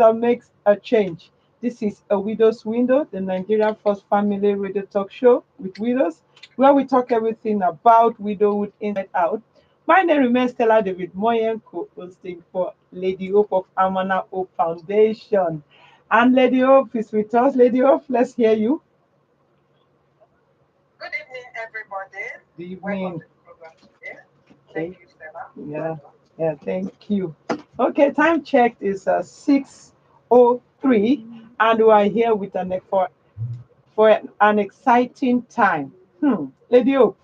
that makes a change. This is A Widow's Window, the Nigerian first family radio talk show with widows, where we talk everything about widowhood inside out. My name remains Stella David Moyen, co-hosting for Lady Hope of Amana Hope Foundation. And Lady Hope is with us. Lady Hope, let's hear you. Good evening, everybody. Good Welcome evening. to the program today. Okay. Thank you, Stella. Yeah. Yeah, thank you. Okay, time checked is 6:03, and we are here with for an exciting time. Lady Hope,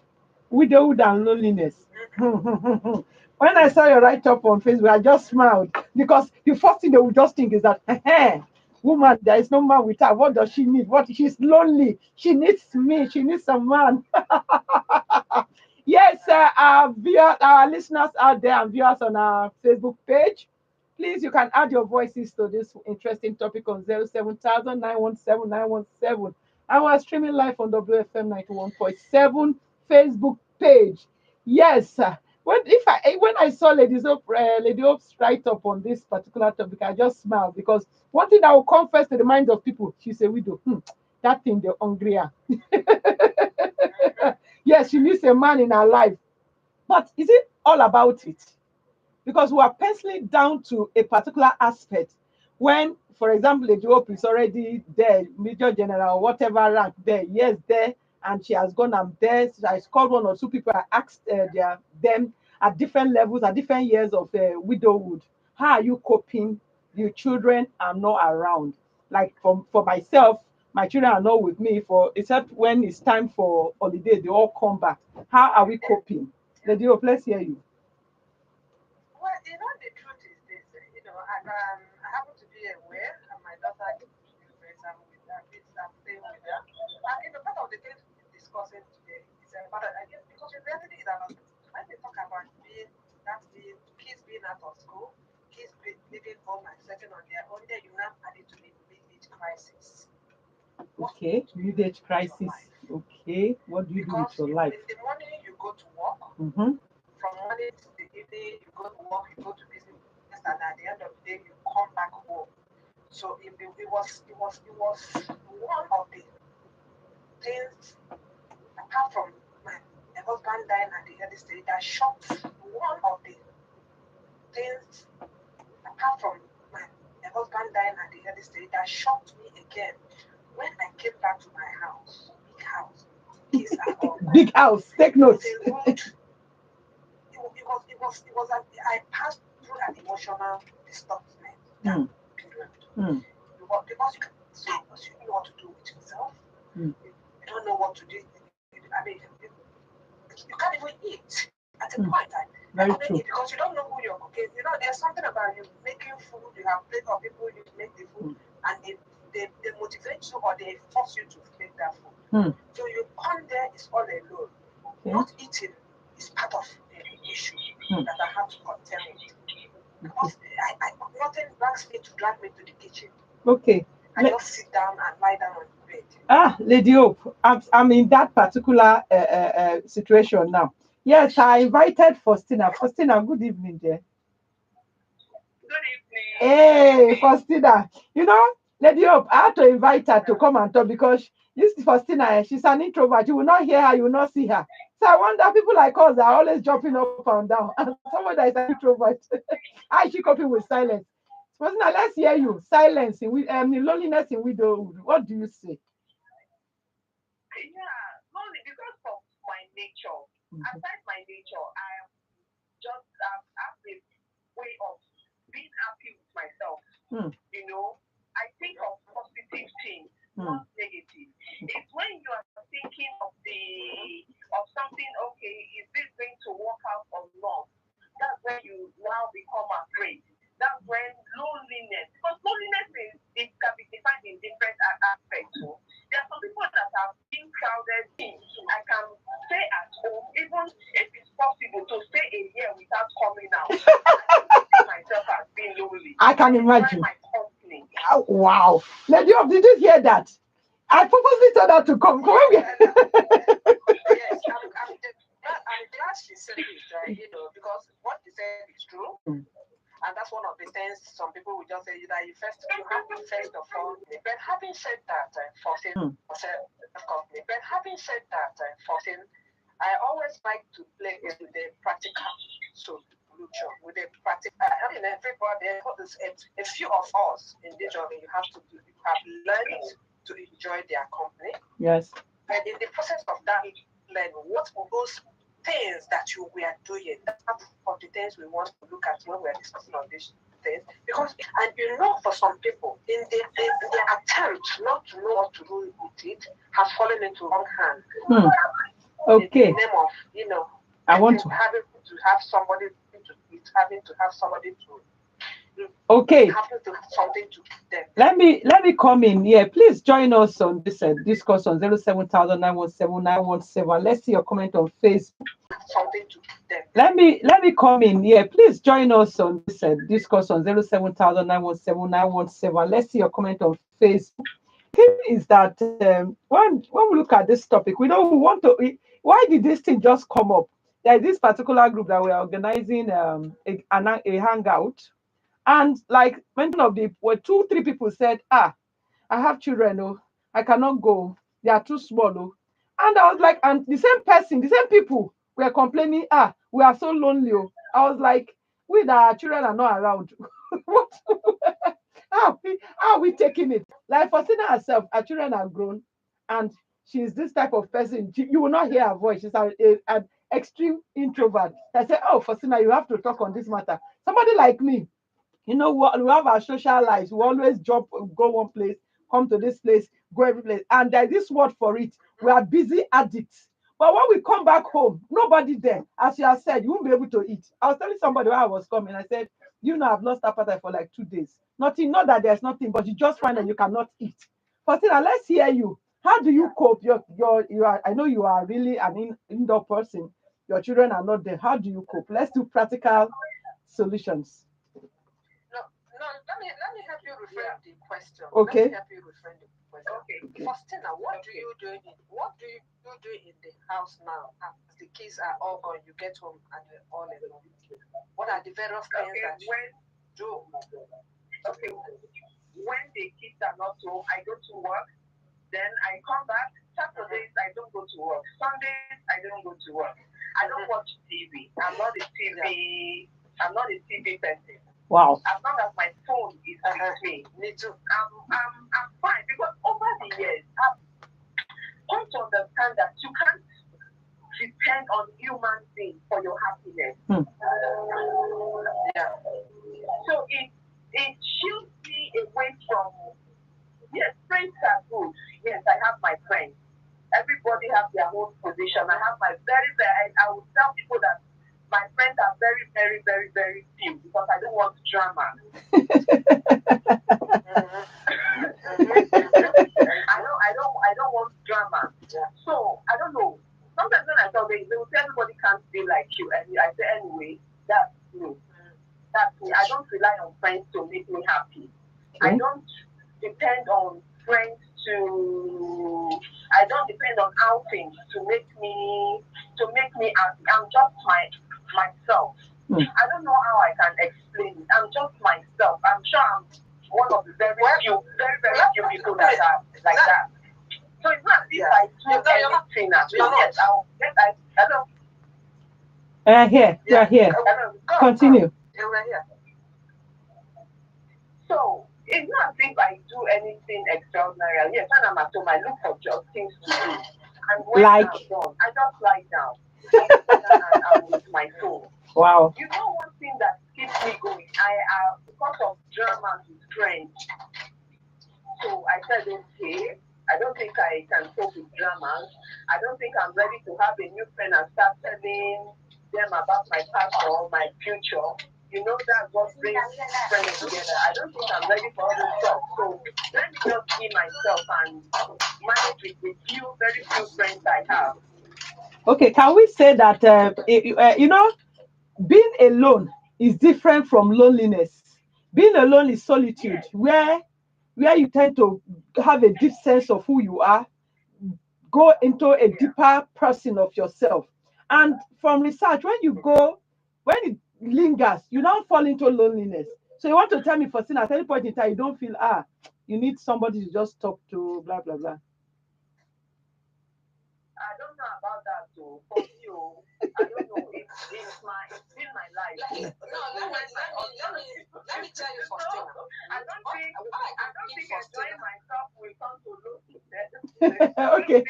widowhood and loneliness. When I saw your write up on Facebook, I just smiled because the first thing they would just think is that, woman, there is no man with her. What does she need? What she's lonely. She needs me. She needs a man. Yes, our listeners out there and viewers on our Facebook page, please, you can add your voices to this interesting topic on 07000 And we're streaming live on WFM 91.7 Facebook page. Yes, when I saw Lady Hope's write up on this particular topic, I just smiled because one thing that will come first to the mind of people, she's a widow. That thing they're hungry. Yes, she needs a man in her life. But is it all about it? Because we are penciling down to a particular aspect when, for example, Lady Hope is already there, Major General, whatever rank there, yes, there, and she has gone and there. So I called one or two people, I asked them at different levels, at different years of widowhood, how are you coping? Your children are not around. Like for myself, my children are not with me for except when it's time for holiday, they all come back. How are we coping? Lady Hope, let's hear you. Well, the truth is this. I happen to be aware, and my daughter is present with her. I'm staying with her. And part of the things we're discussing today is about, I guess, because the reality is that when they talk about being kids being out of school, leaving home and setting on their own, then you now add it to the mid-age crisis. What do you Okay, do mid-age with your crisis. life? Okay, what do you do with Because your life? in the morning you go to work, Mm-hmm. from morning to the evening you go to work, you go to business, and at the end of the day you come back home. So it was one of the things, apart from my husband dying at the early stage, that shocked, one of the things, apart from my husband dying at the early stage, that shocked me again when I came back to my house, big house, kids are all gone. Big house, take It was notes. a rude, I passed through an emotional displacement that Mm, period. mm, Because you don't know what to do with yourself. mm. You don't know what to do. You can't even eat at a Mm. point. I couldn't Very eat true. because you don't know who you're cooking. There's something about you making food. You have plate of people you make the food, Mm, and they motivate you or they force you to make that food. mm. So you come there, it's all alone. Okay. Not eating is part of the issue Mm. that I have to contend with. Okay. Because nothing drags me to drag me to the kitchen. Okay. I just sit down and lie down on the bed. Lady Hope, I'm in that particular situation now. Yes, I invited Faustina. Faustina, good evening, dear. Good evening. Hey, Faustina. Lady Hope, I had to invite her to come and talk because this Faustina, she's an introvert. You will not hear her, you will not see her. So I wonder, people like us are always jumping up and down. And someone that is an introvert, how is she coping with silence? Faustina, let's hear you. Silence loneliness in widowhood. What do you say? Yeah, only because of my nature. Mhm. Aside my nature, I am just have a way of being happy with myself. Mm, I think of positive things, mm, not negative. It's when you are thinking of something, okay, is this going to work out or not? That's when you now become afraid. That's when loneliness, because loneliness it can be defined in different aspects. So there are some people that are being crowded in. I can stay at home, even if it's possible to stay a year without coming out. I don't see myself as being lonely. I can I enjoy imagine. my company. Oh, wow. Lady Hope, did you hear that? I purposely told her to come. Come Yes, here. yes, I'm glad she said it, because what she said is true. And that's one of the things some people will just say that you have first of all. But having said that, forcing company. But having said that, forcing, I always like to play with the practical solution, with the practical. I mean, everybody, a few of us in this job, you have learned to enjoy their company. Yes. And in the process of that learning, what will those things that you were doing, that's part of the things we want to look at when we're discussing on these things. Because, and for some people, in the attempt not to know what to do with it, has fallen into wrong hands. Okay. In the name of, I want to having to have somebody to. Okay. Having to have something to them. Let me come in here. Please join us on this discourse on 070917917. Let's see your comment on Facebook. Something to them. Let me come in here. Please join us on this discourse on 070917917. Let's see your comment on Facebook. The thing is that when we look at this topic, we want to. Why did this thing just come up? There is this particular group that we are organizing a hangout. And like one of the 2-3 people said, I have children, oh, I cannot go. They are too small, oh. And I was like, and the same people were complaining, we are so lonely, oh. I was like, we that our children are not around. What? how are we taking it? Like Faustina herself, her children are grown, and she's this type of person. You will not hear her voice. She's an extreme introvert. I said, oh, Faustina, you have to talk on this matter. Somebody like me, we have our social lives. We always go one place, come to this place, go every place. And there's this word for it. We are busy addicts. But when we come back home, nobody there. As you have said, you won't be able to eat. I was telling somebody when I was coming, I said, I've lost appetite for like 2 days. Nothing, not that there's nothing, but you just find that you cannot eat. Faustina, let's hear you. How do you cope? You are. I know you are really an indoor person. Your children are not there. How do you cope? Let's do practical solutions. No, let me help you reframe the question. Okay. Let me help you reframe the question. Okay. Faustina, what do you do in the house now? As the kids are all gone, you get home and you're all alone. What are the various things that you do? Okay. When the kids are not home, I go to work. Then I come back. Saturdays I don't go to work. Sundays I don't go to work. I don't watch TV. I'm not a TV person. Wow. As long as my phone is with me too. I'm fine, because over the years I've come to understand that you can't depend on human beings for your happiness. Yeah. So it shields me away from, yes, friends are good. Yes, I have my friends. Everybody has their own position. I have my I will tell people that my friends are very, very, very, very few, because I don't want drama. I don't want drama. So I don't know. Sometimes when I tell them, they will say everybody can't be like you, and I say anyway, that's me. That's me. I don't rely on friends to make me happy. Okay. I don't depend on friends I don't depend on outings to make me happy. I'm just myself. I don't know how I can explain it. I'm just myself. I'm sure I'm one of the very few people that are like that. So it's not this I do anything at all. Yes, hello. We are here. Continue. We're here. So it's not as if I do anything extraordinary. Yes, when I'm at home, I look for just things to do. And when I'm done, I just lie down. And I'm with my phone. Wow. You know, one thing that keeps me going, because of drama with friends. So I said, okay, I don't think I can cope with dramas. I don't think I'm ready to have a new friend and start telling them about my past or my future. You know, that's what brings friends together. I don't think I'm ready for all this stuff. So let me just be myself and manage with the very few friends I have. Okay, can we say that, being alone is different from loneliness? Being alone is solitude, where you tend to have a deep sense of who you are, go into a deeper person of yourself. And from research, when lingers, you now fall into loneliness. So you want to tell me, Faustina, at any point in time, you don't feel, you need somebody to just talk to, blah, blah, blah. I don't know about that too. For you, I don't know. It's been my life. Let me tell you, Faustina. I don't think enjoying myself will come to loneliness. Okay,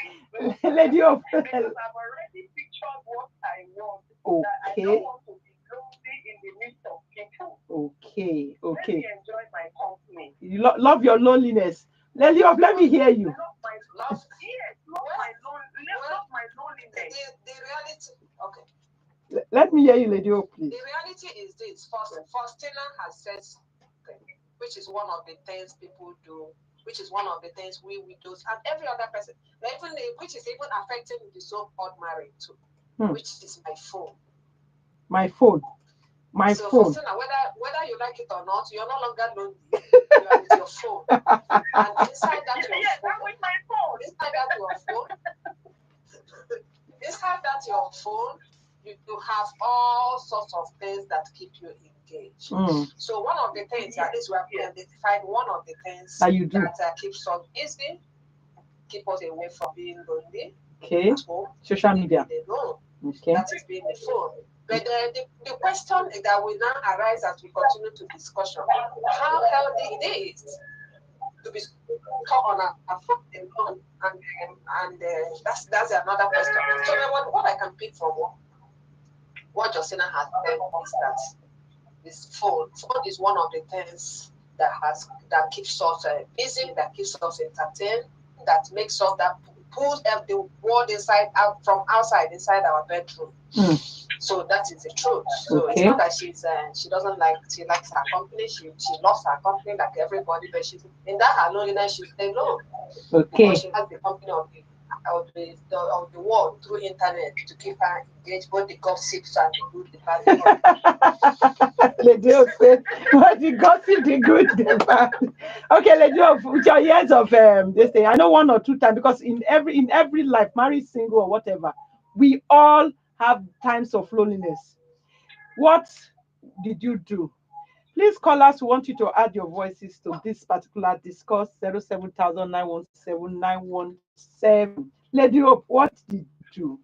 lady of. Because I've already pictured what I want. That I Okay, don't want to be lonely in the midst of people. okay, Let okay. me enjoy my company. You love your loneliness. Lady of, let me hear you. Love my love. Yes, love my loneliness. The reality, okay. Let me hear you, Lady of, please. The reality is this: Faustina has said something, which is one of the things people do, which is one of the things we widows and every other person, even which is even affecting the so-called married too, which is my phone. My phone. My so phone. Faustina, whether you like it or not, you're no longer lonely. You are with your phone, and inside that your Yes, phone, I'm with my phone. inside that your phone, inside that your phone, you have all sorts of things that keep you engaged. So one of the things, at least we have identified one of the things that you do that keeps us busy, keep us away from being lonely. Okay. At home, Social media. Alone. Okay. That is being the phone. But the question that will now arise as we continue to discussion: how healthy it is to be stuck on a phone alone, and that's another question. So what I can pick from what Justina has said is that this phone is one of the things that keeps us busy, that keeps us entertained, that makes us that pulls the world out from outside inside our bedroom. So that is the truth. So it's not that she doesn't like, she likes her company, she loves her company like everybody, but she's in that her loneliness, she's alone. Okay. Because she has the company of the world through internet to keep her engaged, both the gossips and the good, the bad. Lady of said, what the gossip, the good, the bad. Okay, Lady of, with your years of this thing, I know one or two times, because in every life, married, single, or whatever, we all have times of loneliness. What did you do? Please call us. We want you to add your voices to this particular discourse. 07000917917. Lady Hope, what did you do?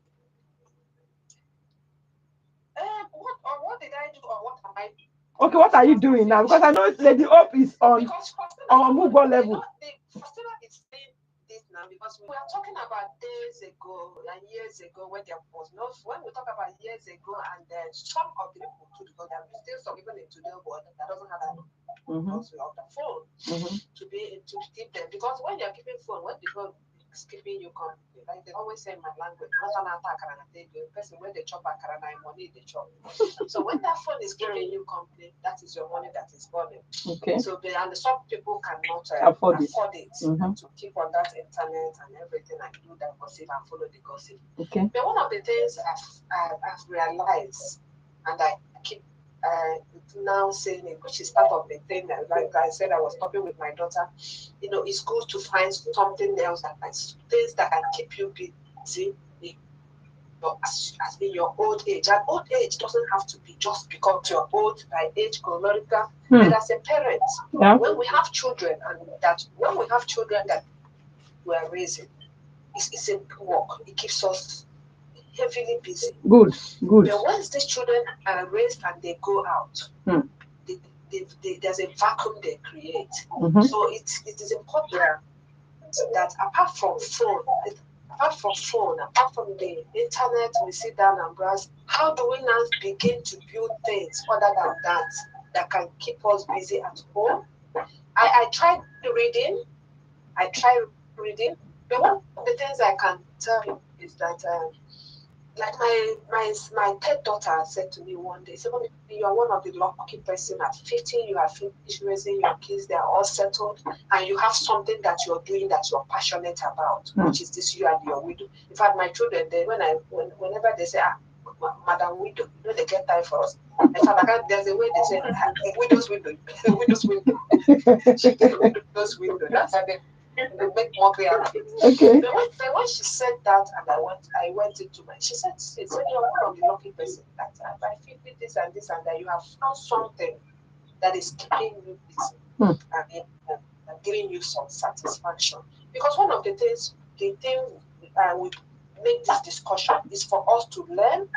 What did I do, or what am I doing? Okay, what are you doing now? Because I know Lady Hope is on move on level. Faustina is saying this now because we are talking about days ago and years ago when there was no. When we talk about years ago, and then some of the people too, because there are still some people in today's world that doesn't have that also of the phone to keep them, because when you're keeping phone, when the phone is keeping you company, like they always say in my language, the person when they chop akara money they chop. So when that phone is keeping you company, that is your money that is burning. Okay. So and some people cannot afford it to keep on that internet and everything and do that gossip and follow the gossip. Okay. But one of the things I've realized, and I keep now saying it, which is part of the thing that, like I said, I was talking with my daughter, it's good to find something else, that things that can keep you busy as in your old age. And old age doesn't have to be just because you're old by age chronological. But as a parent, when we have children that we are raising, it's a work. It keeps us heavily busy. Good. But once these children are raised and they go out, there's a vacuum they create. So it is important that apart from the internet, we sit down and browse. How do we now begin to build things other than that can keep us busy at home? I tried reading, but one of the things I can tell you is that like my third daughter said to me one day, "Somebody, you are one of the lucky person. At 15, you have finished raising your kids; they are all settled, and you have something that you're doing that you're passionate about, which is this you and your widow." In fact, my children, whenever they say, "Madam Widow," they get time for us. In fact, there's a way they say, "Widow's window," widow's window. She did widow's window. That's how they They make mockery out of it. Okay. But when she said that, and I went into my. She said you're one of the lucky person that by feeding this and this and that, you have found something that is keeping you busy and giving you some satisfaction. Because one of the things, we make this discussion is for us to learn,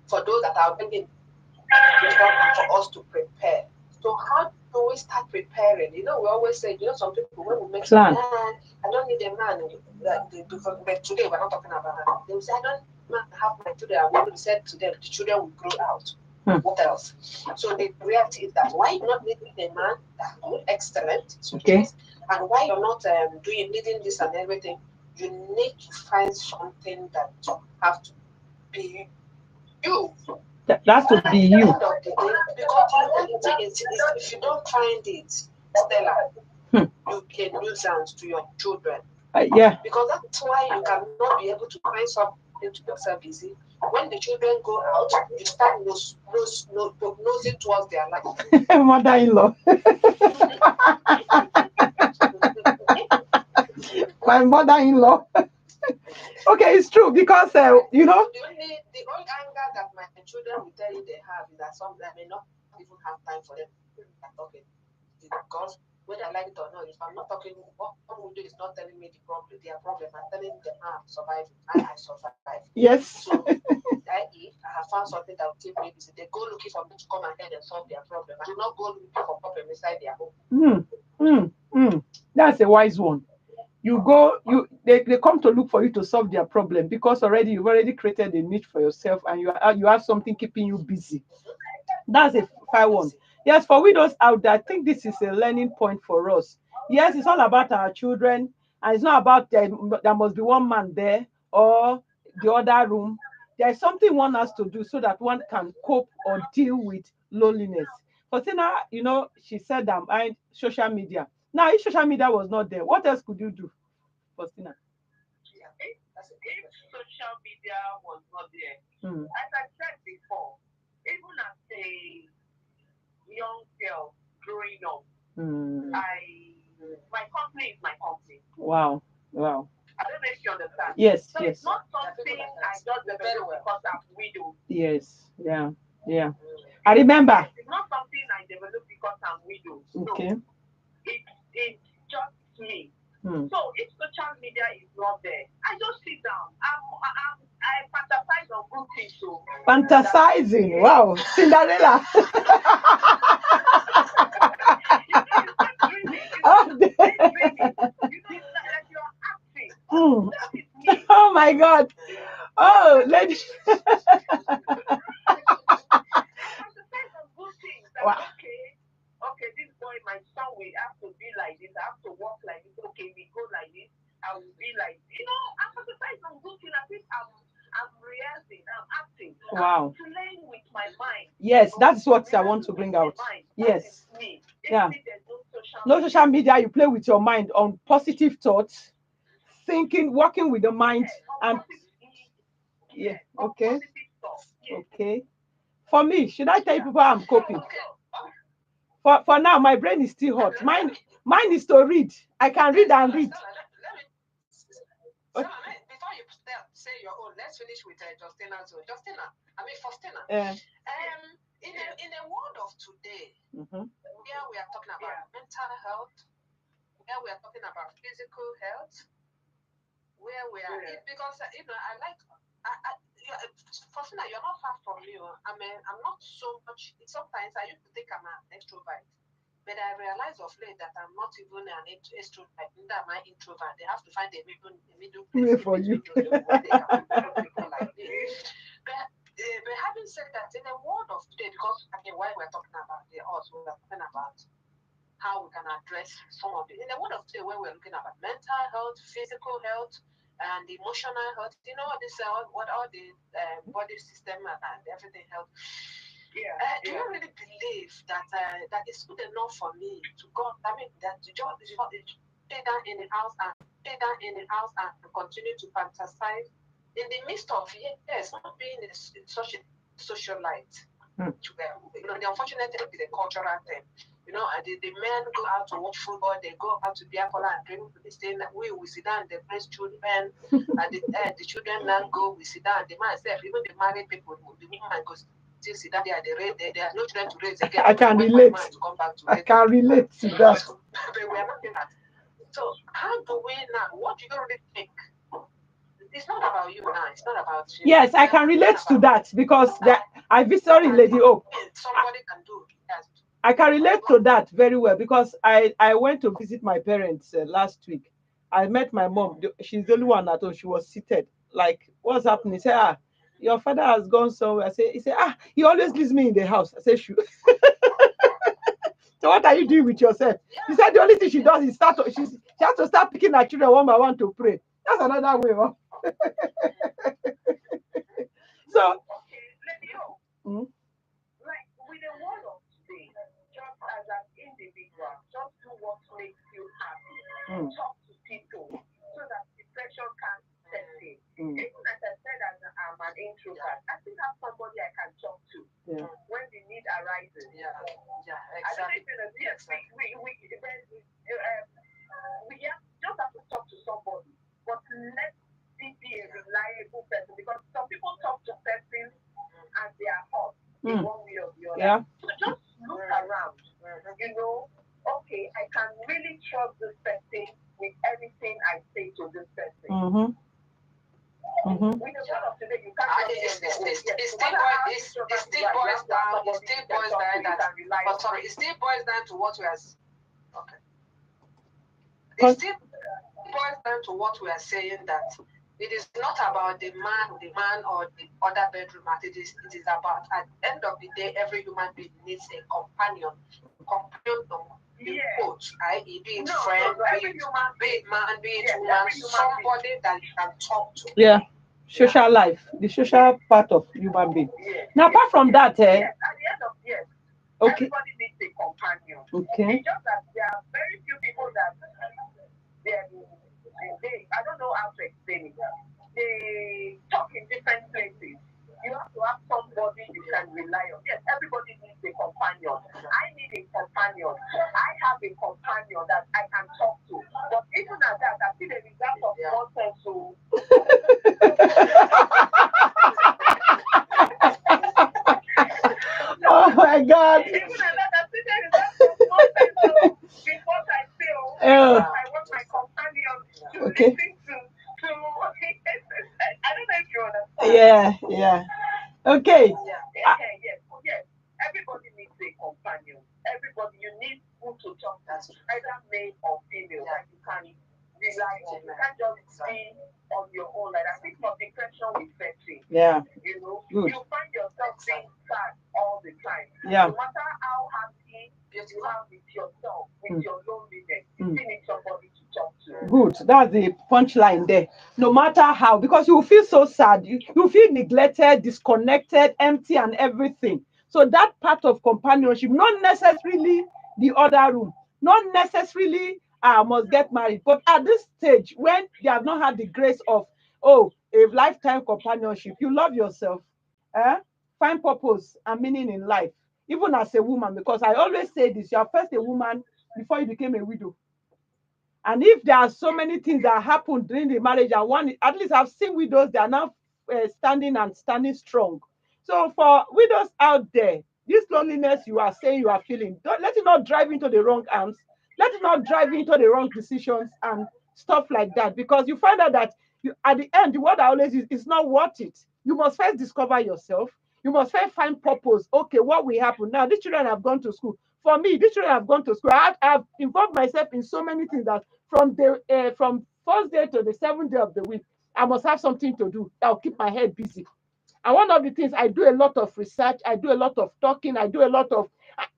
for those that are bringing wisdom, and for us to prepare. So how do we start preparing? We always say, some people when we make Plan. I don't need a man. But today we're not talking about that. They will say, I don't have my children. I will say to them, the children will grow out. What else? So the reality is that why you're not needing a man, that's good, excellent. Okay. And why you're not needing this and everything, you need to find something that you have to be you. That's to be you. Because the thing is, if you don't find it, Stella, you can lose out to your children. Yeah. Because that's why you cannot be able to find something to yourself busy. When the children go out, you start nosing towards their life. Mother-in-law. My mother-in-law. Okay, it's true because The only anger that my children will tell you they have is that some I may not even have time for them talking. Because whether I like it or not, if I'm not talking, what we do is not telling me their problem. I'm telling them I'm surviving. I survive. Yes. So I have found something that will keep me busy. They go looking for me to come ahead and solve their problem. I do not go looking for problem inside their home. That's a wise one. They come to look for you to solve their problem because you've already created a niche for yourself and you have something keeping you busy. That's a fine one. Yes, for widows out there, I think this is a learning point for us. Yes, it's all about our children, and it's not about there must be one man there or the other room. There's something one has to do so that one can cope or deal with loneliness. Faustina, she said that behind social media. Now, if social media was not there, what else could you do, Faustina? If social media was not there, as I said before, even as a young girl growing up, my company is my company. Wow. I don't know if you understand. Yes, so yes. It's not something I just developed because I'm widowed. Yes, yeah. I remember. It's not something I developed because I'm widowed. Okay. No. It's just me. So if social media is not there, I just sit down. I fantasize on good things. So fantasizing. Wow, Cinderella. Oh my God. Oh, lady. Wow. Okay, this boy, my son will have to be like this. I have to walk like this. Okay, we go like this. I will be like, I'm fantasizing on good things. I think I'm rehearsing, I'm acting. Wow. I'm playing with my mind. Yes, that's what I want to bring out. Yes. Yeah. No social media, you play with your mind on positive thoughts, thinking, working with the mind, and yeah. Okay. Okay. For me, should I tell people I'm coping? For now, my brain is still hot. Mine is to read. I can read and read. Before you say your own, let's finish with Justina's own. Faustina. In a world of today, where we are talking about mental health, where we are talking about physical health, where we are because I like Faustina, you're not far from me. I'm not so much. Sometimes I used to think I'm an extrovert. But I realize of late that I'm not even an extrovert, neither am I introvert. They have to find a middle place for you. Where they can people like me. But having said that, in the world of today, because why we're talking about we're talking about how we can address some of it. In the world of today, where we're looking about mental health, physical health, and emotional health, this what all the body system and everything health. Do you really believe that that is good enough for me to go? I mean, that to just stay down in the house and continue to fantasize in the midst of not being in such a socialite. The unfortunate thing is a cultural thing. You know, and the men go out to watch football, they go out to beer parlor and drink this thing. We sit down, they raise children, and the children now go, we sit down. The man said, even the married people, the woman goes, still sit down there, there are no children to raise again. I can relate. To come back to I can relate to that. But we are not doing that. So how do we now? What do you really think? It's not about you now. It's not about you. Yes, I can relate to that because sorry, Lady Hope. Somebody can do. Yes. I can relate to that very well because I went to visit my parents last week. I met my mom. She's the only one at home. She was seated. Like, what's happening? He said, your father has gone somewhere. He said, he always leaves me in the house. I said, sure. So what are you doing with yourself? He said the only thing she does is she has to start picking her children one by one to pray. That's another way. Huh? So, like with the word of today, just as an individual, just do what makes you happy. Talk to people so that depression can't set in. Even as I said, as I'm an introvert, I still have somebody I can talk to when the need arises. Exactly. I don't even know. Yes, we just have to talk to somebody, but let it be a reliable person because some people talk to persons and they are hot in one way or the other. Yeah. So just look around. You know, okay, I can really trust this person with anything I say to this person. With the word of today, you can't it still boils down to what we are. Okay. It still boils down to what we are saying, that it is not about the man or the other bedroom. It is about, at the end of the day, every human being needs a companion. Quote, i.e., be it friend, be it man, be it woman, somebody that you can talk to. Yeah. Social life, the social part of human being. Now, apart from that, at the end of everybody needs a companion. Okay. It's just that there are very few people that they I don't know how to explain it. They talk in different places. You have to have somebody you can rely on. Yes, everybody needs a companion. I need a companion. I have a companion that I can talk to. But even at that, I see the result of nonsense. So oh my God. Even at that, I see the result of nonsense. So before I feel, I want my companion to listen to. I don't know if you understand. Yeah. Okay. Yes. Everybody needs a companion. Everybody, you need who to talk to, either male or female, that you can rely on. You can't just be on your own. Like I think of depression with vetting. Yeah. You know, Good. you find yourself being sad all the time. Yeah. No matter how happy you are with yourself, with your loneliness, you still need somebody to talk to. Good. That's the punchline there. No matter how, because you feel so sad, you feel neglected, disconnected, empty, and everything. So that part of companionship, not necessarily the other room, not necessarily I must get married, but at this stage when they have not had the grace of a lifetime companionship, you love yourself, find purpose and meaning in life, even as a woman, because I always say this: you are first a woman before you became a widow. And if there are so many things that happened during the marriage, and one, at least I've seen widows, they are now standing strong. So for widows out there, this loneliness you are saying you are feeling, let it not drive into the wrong arms. Let it not drive into the wrong decisions and stuff like that. Because you find out that at the end, the word I always use is not worth it. You must first discover yourself. You must first find purpose. Okay, what will happen? Now, these children have gone to school. For me, these children have gone to school. I've involved myself in so many things that from first day to the 7th day of the week, I must have something to do that will keep my head busy. And one of the things, I do a lot of research, I do a lot of talking, I do a lot of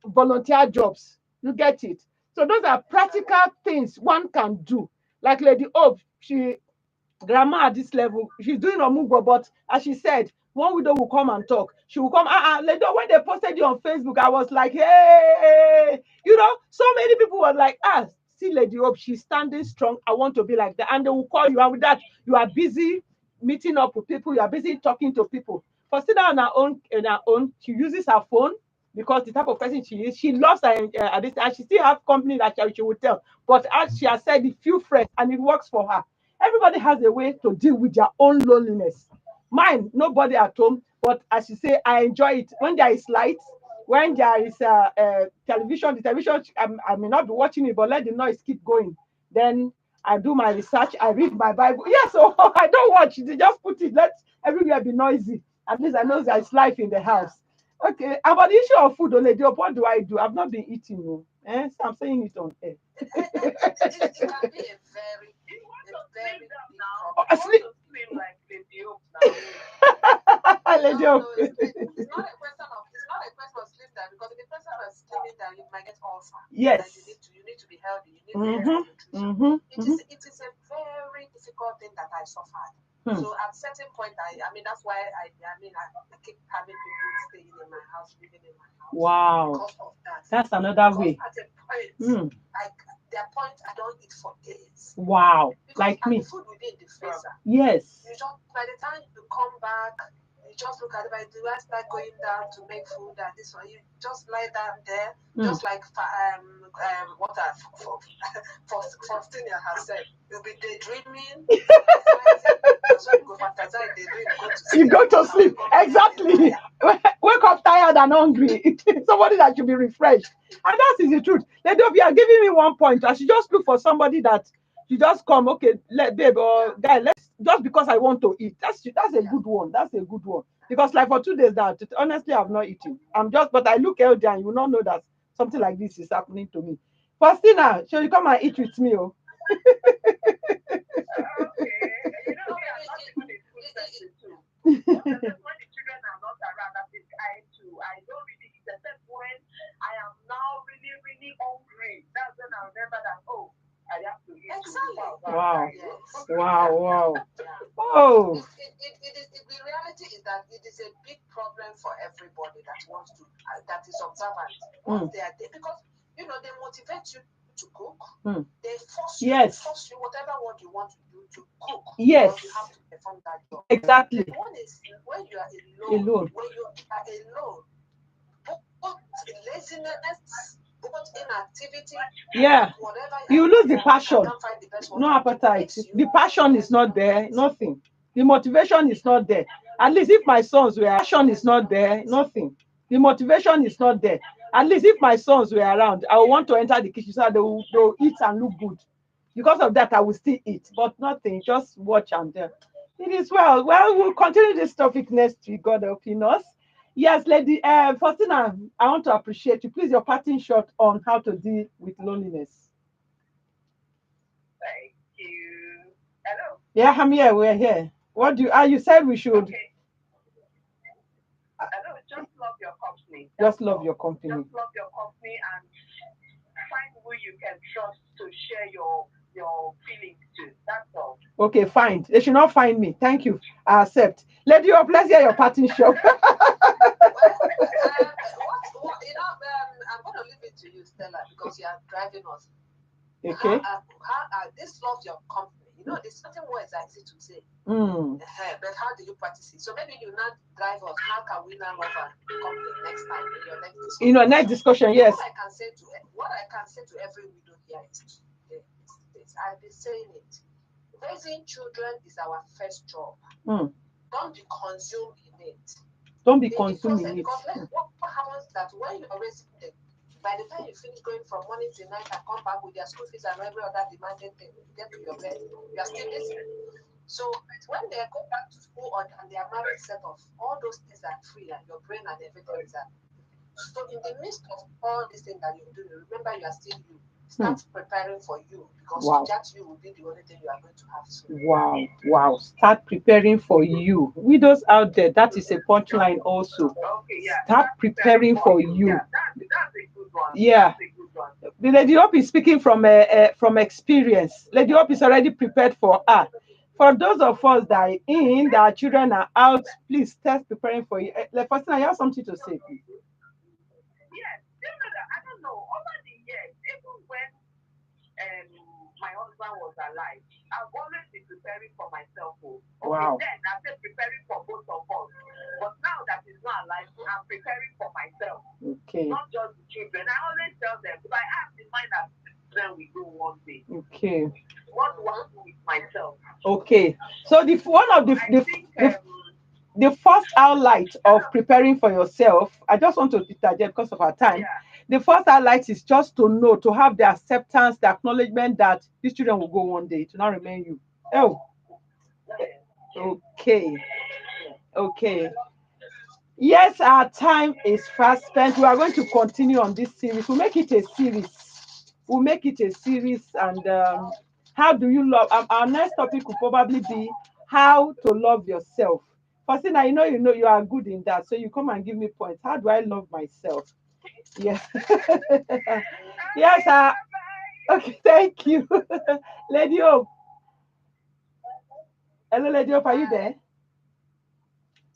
volunteer jobs. You get it? So those are practical things one can do. Like Lady Hope, grandma at this level, she's doing Omugo, but as she said, one widow will come and talk. She will come, later when they posted you on Facebook, I was like, hey, so many people were like, see Lady Hope, she's standing strong. I want to be like that. And they will call you, and with that, you are busy meeting up with people, you are busy talking to people. For still in her own, she uses her phone because the type of person she is, she loves her, and she still have company that she will tell. But as she has said, a few friends, and it works for her. Everybody has a way to deal with their own loneliness. Mine, nobody at home, but as you say, I enjoy it when there is light, when there is television. The television, I may not be watching it, but let the noise keep going. Then I do my research, I read my Bible. Yes, so I don't watch it, just put it, let everywhere be noisy. At least I know there is life in the house. Okay, about the issue of food, Oledi, what do I do? I've not been eating, no. So I'm saying it on air. It can be a very big Oh, problem. I sleep. Like Lady Hope now. Lady No, Hope. it's not a question of sleep time, because if the person is sleeping time, you might get ulcer. Yes. You need to be healthy. You need to nutrition. Mm-hmm. It is a very difficult thing that I suffered. Hmm. So at a certain point, I mean that's why I keep having people staying in my house, living in my house. Wow. Because of that. That's another way. At a point, there are points I don't eat for days. Wow. Because Like me. the food within the freezer. Yes. You just, by the time you come back, you just look at it. By the time I start going down to make food and this one, you just lie down there, just like what for Faustina has said. You'll be daydreaming. So you go fantasize, daydream, go to sleep. You go to sleep. Exactly. Wake up tired and hungry. Somebody that should be refreshed. And that is the truth. They don't be giving me 1 point. I should just look for somebody that you just come, okay, babe or guy, let's just because I want to eat. That's a good one. That's a good one. Because like for 2 days that honestly I've not eaten. But I look healthy and you will not know that something like this is happening to me. Faustina, shall you come and eat with me? Oh? When the children are not around, I think I don't really eat, except when I am now really, really hungry. That's when I remember that, I have to eat. Exactly. Wow. Yes. Wow. Yeah. Oh. The reality is that it is a big problem for everybody that wants to, that is observant. Once they are there, because they motivate you to cook. They force you, whatever what you want to do to cook. Yes. You have to perform that job. Exactly. The one is when you are alone. When you are alone, both laziness, both inactivity. Yeah. Whatever. You lose the passion. I can't find the best one. No appetite. The passion is not there. Nothing. The motivation is not there. At least if my sons were, passion is not there. Nothing. The motivation is not there. At least if my sons were around, I would want to enter the kitchen so that they will eat and look good. Because of that, I will still eat, but nothing. Just watch and it is well. Well, we'll continue this topic next week. God helping us. Yes, Lady Faustina, I want to appreciate you. Please, your parting shot on how to deal with loneliness. Thank you. Hello. Yeah, I'm here. We're here. What do you said we should. Okay. Hello, just love your company. Just love your company. Just love your company and find who you can trust to share your feelings to. That's all. Okay, fine. They should not find me. Thank you. I accept. Lady Hope, let's hear your parting shot. I'm going to leave it to you, Stella, because you are driving us. Okay. This love your company. There's certain words I easy to say. But how do you practice it? So maybe you not drive us. How can we now love our company next time in your next discussion? In your next discussion, yes. What I can say to every widow here is this. I've been saying it. Raising children is our first job. Don't be consumed in it. Don't be consumed in it. Because what happens that when you're raising them, by the time you finish going from morning to night and come back with your school fees and every other demanding thing, you get to your bed, you are still listening. So when they go back to school and they are married set off, all those things are free and your brain and everything is that. So in the midst of all these things that you're doing, remember you are still you. Start preparing for you, because that you will be the only thing you are going to have soon. Wow. Start preparing for you. Widows out there, that is a punchline also. Okay, yeah. Start preparing for you. Yeah, that's a good one. Yeah. That's a good one. The Lady Hope is speaking from experience. Lady Hope is already prepared for her. For those of us that our children are out, please start preparing for you. First, I have something to say, please. Yes, I don't know. Over the years, even when my husband husband was alive, I've always been preparing for myself. Okay, Wow. then I said preparing for both of us. But now that he's not alive, I'm preparing for myself. Okay. Not just the children. I always tell them, if I have in mind that then we go one day. Okay. What do I do with myself? Okay. So the first highlight of preparing for yourself, I just want to interject because of our time. Yeah. The first highlight is just to know, to have the acceptance, the acknowledgement that these children will go one day, to not remain you. Oh, okay. Okay. Yes, our time is fast spent. We are going to continue on this series. We'll make it a series. And how do you love? Our next topic will probably be how to love yourself. Faustina, you know you are good in that. So you come and give me points. How do I love myself? Yes. Yes. Okay. Thank you, Lady Hope. Hello, Lady Hope. Are you there?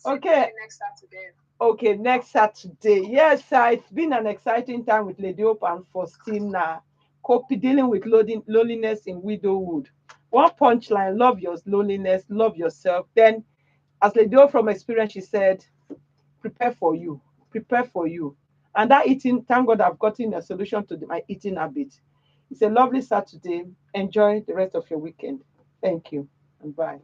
Okay. Next Saturday. Okay, next Saturday. Yes, it's been an exciting time with Lady Hope and Faustina, dealing with loneliness in widowhood. One punchline: love your loneliness, love yourself. Then, as Lady Hope from experience, she said, prepare for you, prepare for you. And that eating, thank God I've gotten a solution to my eating habit. It's a lovely Saturday. Enjoy the rest of your weekend. Thank you and bye.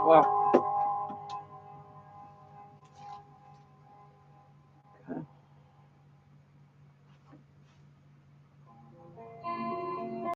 Wow.